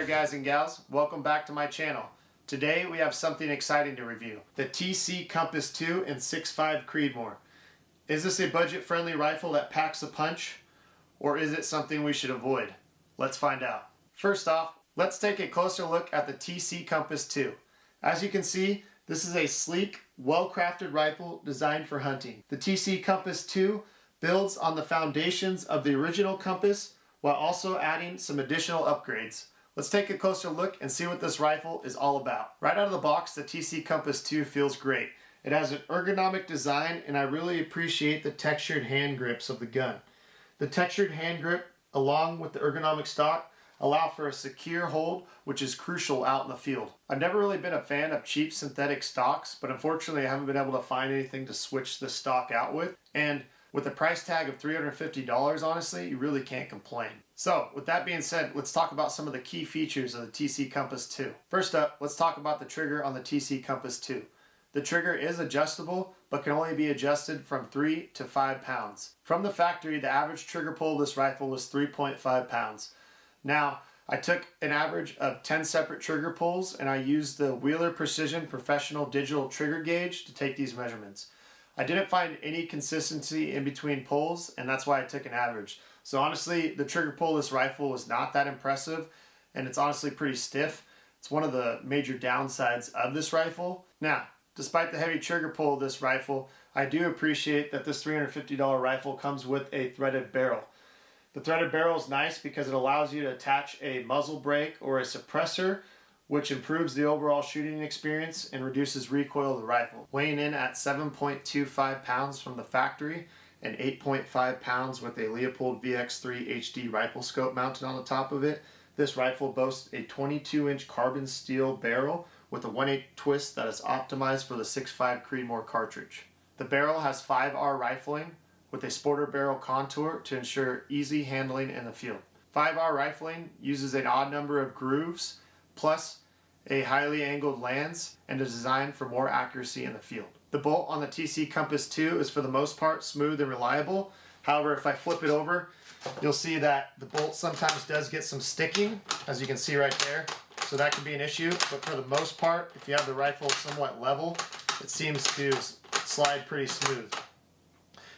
there, guys and gals. Welcome back to my channel. Today we have something exciting to review. The TC Compass 2 in 6.5 Creedmoor. Is this a budget-friendly rifle that packs a punch, or is it something we should avoid? Let's find out. First off, let's take a closer look at the TC Compass 2. As you can see, this is a sleek, well-crafted rifle designed for hunting. The TC Compass 2 builds on the foundations of the original Compass while also adding some additional upgrades. Let's take a closer look and see what this rifle is all about. Right out of the box, the TC Compass 2 feels great. It has an ergonomic design, and I really appreciate the textured hand grips of the gun. The textured hand grip, along with the ergonomic stock, allow for a secure hold, which is crucial out in the field. I've never really been a fan of cheap synthetic stocks, but unfortunately I haven't been able to find anything to switch this stock out with. And with a price tag of $350, honestly, you really can't complain. So, with that being said, let's talk about some of the key features of the TC Compass 2. First up, let's talk about the trigger on the TC Compass 2. The trigger is adjustable, but can only be adjusted from 3 to 5 pounds. From the factory, the average trigger pull of this rifle was 3.5 pounds. Now, I took an average of 10 separate trigger pulls, and I used the Wheeler Precision Professional Digital Trigger Gauge to take these measurements. I didn't find any consistency in between pulls, and that's why I took an average. So honestly, the trigger pull of this rifle was not that impressive, and it's honestly pretty stiff. It's one of the major downsides of this rifle. Now, despite the heavy trigger pull of this rifle, I do appreciate that this $350 rifle comes with a threaded barrel. The threaded barrel is nice because it allows you to attach a muzzle brake or a suppressor, which improves the overall shooting experience and reduces recoil of the rifle. Weighing in at 7.25 pounds from the factory and 8.5 pounds with a Leupold VX3 HD rifle scope mounted on the top of it, this rifle boasts a 22-inch carbon steel barrel with a 1/8 twist that is optimized for the 6.5 Creedmoor cartridge. The barrel has 5R rifling with a sporter barrel contour to ensure easy handling in the field. 5R rifling uses an odd number of grooves plus a highly angled lance and is designed for more accuracy in the field. The bolt on the TC Compass 2 is for the most part smooth and reliable. However, if I flip it over, you'll see that the bolt sometimes does get some sticking, as you can see right there. So that can be an issue, but for the most part, if you have the rifle somewhat level, it seems to slide pretty smooth.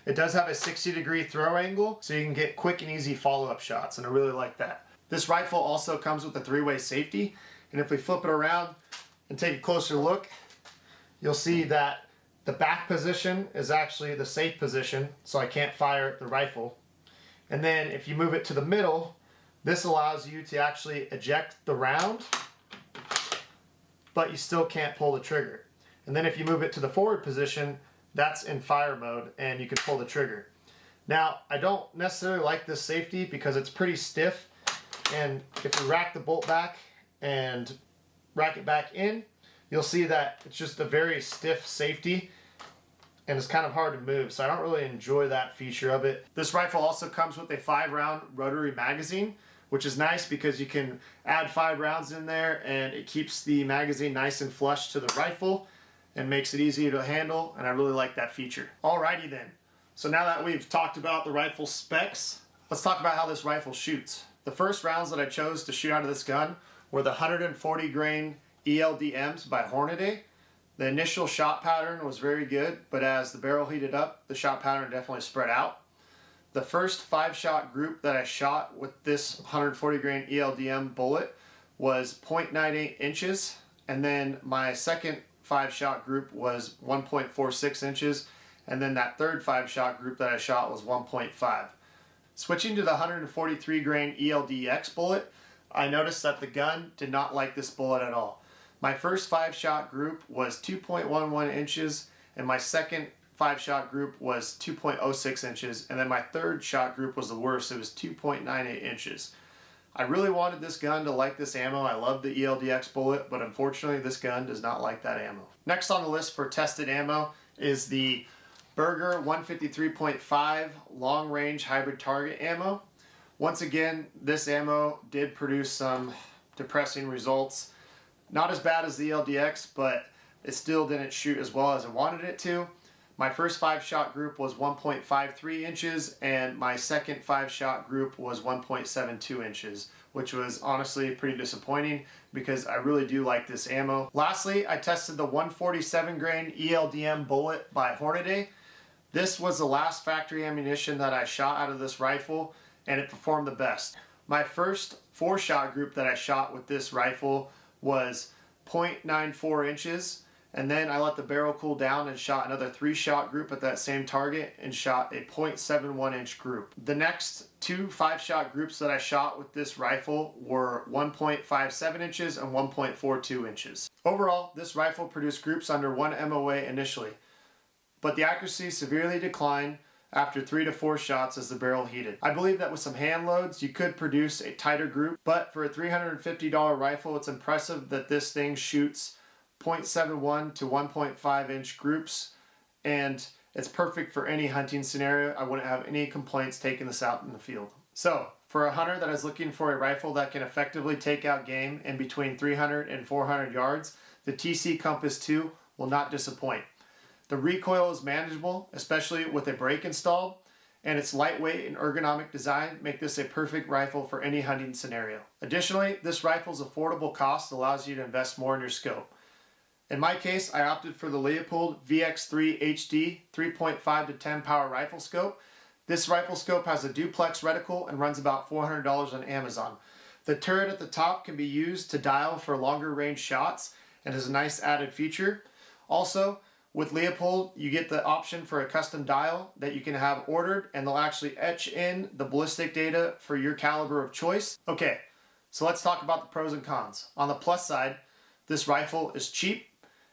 It does have a 60-degree throw angle, so you can get quick and easy follow-up shots, and I really like that. This rifle also comes with a 3-way safety, and if we flip it around and take a closer look, you'll see that the back position is actually the safe position, so I can't fire the rifle. And then if you move it to the middle, this allows you to actually eject the round, but you still can't pull the trigger. And then if you move it to the forward position, that's in fire mode, and you can pull the trigger. Now, I don't necessarily like this safety because it's pretty stiff, and if you rack the bolt back and rack it back in, you'll see that it's just a very stiff safety and it's kind of hard to move, so I don't really enjoy that feature of it. This rifle also comes with a 5-round Rotary Magazine, which is nice because you can add 5 rounds in there and it keeps the magazine nice and flush to the rifle and makes it easier to handle, and I really like that feature. Alrighty then, so now that we've talked about the rifle specs, let's talk about how this rifle shoots. The first rounds that I chose to shoot out of this gun were the 140 grain eld-x by Hornady. The initial shot pattern was very good, but as the barrel heated up, the shot pattern definitely spread out. The first 5-shot group that I shot with this 140 grain eld-x bullet was 0.98 inches, and then my second 5-shot group was 1.46 inches, and then that third 5-shot group that I shot was 1.5. Switching to the 143 grain eld-x bullet, I noticed that the gun did not like this bullet at all. My first 5-shot group was 2.11 inches, and my second 5-shot group was 2.06 inches, and then my third shot group was the worst. It was 2.98 inches. I really wanted this gun to like this ammo. I love the eld-x bullet, but unfortunately this gun does not like that ammo. Next on the list for tested ammo is the Berger 153.5 long range hybrid target ammo. Once again, this ammo did produce some depressing results. Not as bad as the eld-x, but it still didn't shoot as well as I wanted it to. My first 5-shot group was 1.53 inches and my second 5-shot group was 1.72 inches, which was honestly pretty disappointing because I really do like this ammo. Lastly, I tested the 147 grain ELDM bullet by Hornady. This was the last factory ammunition that I shot out of this rifle and it performed the best. My first 4-shot group that I shot with this rifle was 0.94 inches. And then I let the barrel cool down and shot another 3-shot group at that same target and shot a 0.71 inch group. The next 2 5-shot groups that I shot with this rifle were 1.57 inches and 1.42 inches. Overall, this rifle produced groups under 1 MOA initially, but the accuracy severely declined after 3 to 4 shots as the barrel heated. I believe that with some hand loads you could produce a tighter group, but for a $350 rifle it's impressive that this thing shoots 0.71 to 1.5 inch groups, and it's perfect for any hunting scenario. I wouldn't have any complaints taking this out in the field. So for a hunter that is looking for a rifle that can effectively take out game in between 300 and 400 yards, the TC Compass 2 will not disappoint. The recoil is manageable, especially with a brake installed, and its lightweight and ergonomic design make this a perfect rifle for any hunting scenario. Additionally, this rifle's affordable cost allows you to invest more in your scope. In my case, I opted for the Leupold VX3 HD 3.5 to 10 power rifle scope. This rifle scope has a duplex reticle and runs about $400 on Amazon. The turret at the top can be used to dial for longer range shots and is a nice added feature. Also, with Leupold, you get the option for a custom dial that you can have ordered, and they'll actually etch in the ballistic data for your caliber of choice. Okay, so let's talk about the pros and cons. On the plus side, this rifle is cheap.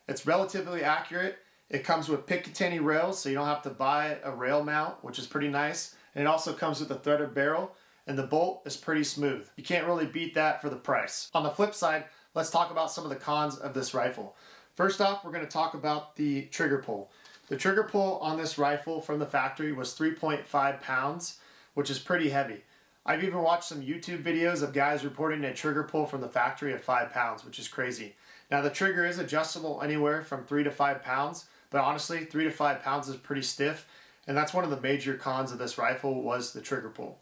It's relatively accurate. It comes with Picatinny rails, so you don't have to buy a rail mount, which is pretty nice. And it also comes with a threaded barrel, and the bolt is pretty smooth. You can't really beat that for the price. On the flip side, let's talk about some of the cons of this rifle. First off, we're going to talk about the trigger pull. The trigger pull on this rifle from the factory was 3.5 pounds, which is pretty heavy. I've even watched some YouTube videos of guys reporting a trigger pull from the factory of 5 pounds, which is crazy. Now the trigger is adjustable anywhere from 3 to 5 pounds, but honestly 3 to 5 pounds is pretty stiff, and that's one of the major cons of this rifle was the trigger pull.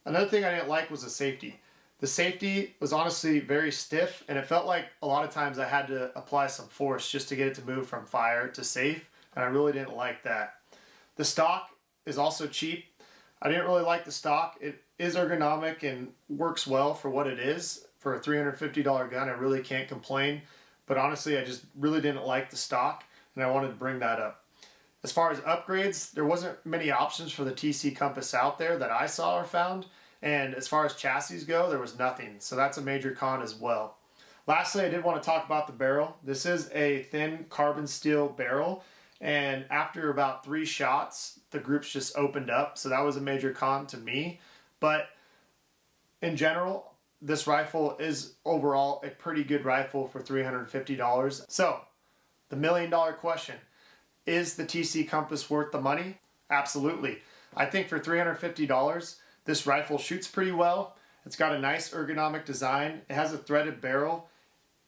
Another thing I didn't like was the safety. The safety was honestly very stiff, and it felt like a lot of times I had to apply some force just to get it to move from fire to safe, and I really didn't like that. The stock is also cheap. I didn't really like the stock. It is ergonomic and works well for what it is. For a $350 gun, I really can't complain, but honestly I just really didn't like the stock, and I wanted to bring that up. As far as upgrades, there wasn't many options for the TC Compass out there that I saw or found, and as far as chassis go, there was nothing, so that's a major con as well. Lastly, I did want to talk about the barrel. This is a thin carbon steel barrel, and after about 3 shots, the groups just opened up, so that was a major con to me, but in general, this rifle is overall a pretty good rifle for $350. So, the $1 million question, is the TC Compass worth the money? Absolutely. I think for $350, this rifle shoots pretty well. It's got a nice ergonomic design. It has a threaded barrel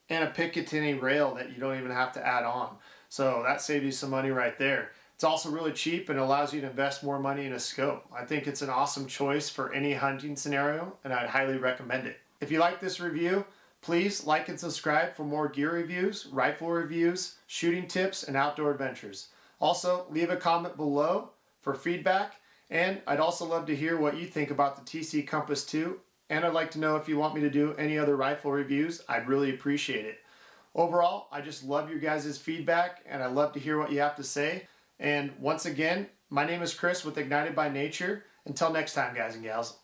and a Picatinny rail that you don't even have to add on. So that saves you some money right there. It's also really cheap and allows you to invest more money in a scope. I think it's an awesome choice for any hunting scenario, and I'd highly recommend it. If you like this review, please like and subscribe for more gear reviews, rifle reviews, shooting tips, and outdoor adventures. Also, leave a comment below for feedback, and I'd also love to hear what you think about the TC Compass 2, and I'd like to know if you want me to do any other rifle reviews. I'd really appreciate it. Overall, I just love your guys' feedback, and I love to hear what you have to say. And once again, my name is Chris with Ignited by Nature. Until next time, guys and gals.